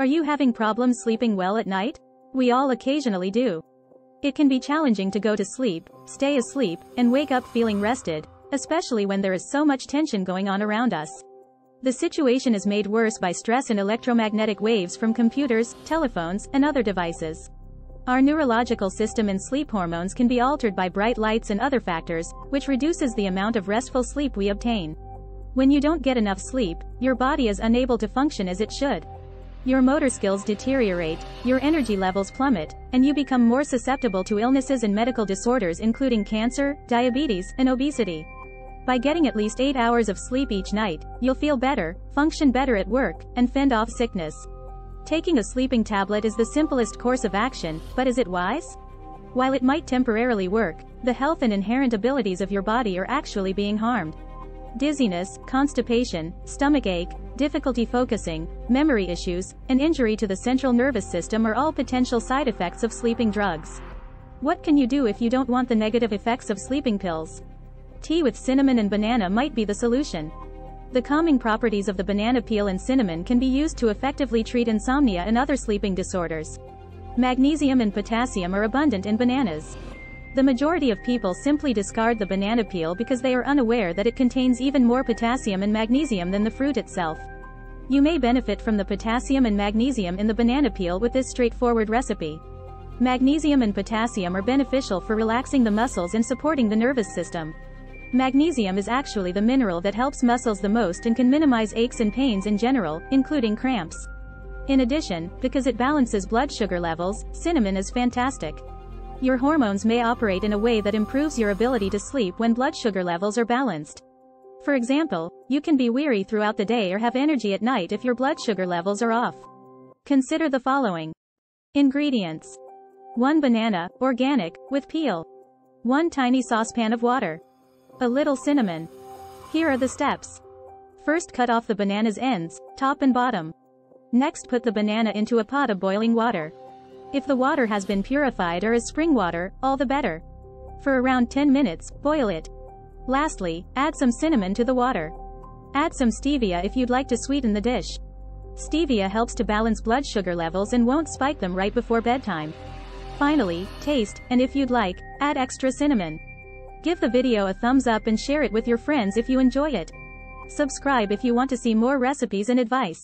Are you having problems sleeping well at night? We all occasionally do. It can be challenging to go to sleep, stay asleep, and wake up feeling rested, especially when there is so much tension going on around us. The situation is made worse by stress and electromagnetic waves from computers, telephones, and other devices. Our neurological system and sleep hormones can be altered by bright lights and other factors, which reduces the amount of restful sleep we obtain. When you don't get enough sleep, your body is unable to function as it should. Your motor skills deteriorate, your energy levels plummet, and you become more susceptible to illnesses and medical disorders including cancer, diabetes, and obesity. By getting at least 8 hours of sleep each night, you'll feel better, function better at work, and fend off sickness. Taking a sleeping tablet is the simplest course of action, but is it wise? While it might temporarily work, the health and inherent abilities of your body are actually being harmed. Dizziness, constipation, stomachache, difficulty focusing, memory issues, and injury to the central nervous system are all potential side effects of sleeping drugs. What can you do if you don't want the negative effects of sleeping pills? Tea with cinnamon and banana might be the solution. The calming properties of the banana peel and cinnamon can be used to effectively treat insomnia and other sleeping disorders. Magnesium and potassium are abundant in bananas. The majority of people simply discard the banana peel because they are unaware that it contains even more potassium and magnesium than the fruit itself. You may benefit from the potassium and magnesium in the banana peel with this straightforward recipe. Magnesium and potassium are beneficial for relaxing the muscles and supporting the nervous system. Magnesium is actually the mineral that helps muscles the most and can minimize aches and pains in general, including cramps. In addition, because it balances blood sugar levels, cinnamon is fantastic. Your hormones may operate in a way that improves your ability to sleep when blood sugar levels are balanced. For example, you can be weary throughout the day or have energy at night if your blood sugar levels are off. Consider the following ingredients: 1 banana, organic, with peel. 1 tiny saucepan of water. A little cinnamon. Here are the steps. First, cut off the banana's ends, top and bottom. Next, put the banana into a pot of boiling water. If the water has been purified or is spring water, all the better. For around 10 minutes, boil it. Lastly, add some cinnamon to the water. Add some stevia if you'd like to sweeten the dish. Stevia helps to balance blood sugar levels and won't spike them right before bedtime. Finally, taste, and if you'd like, add extra cinnamon. Give the video a thumbs up and share it with your friends if you enjoy it. Subscribe if you want to see more recipes and advice.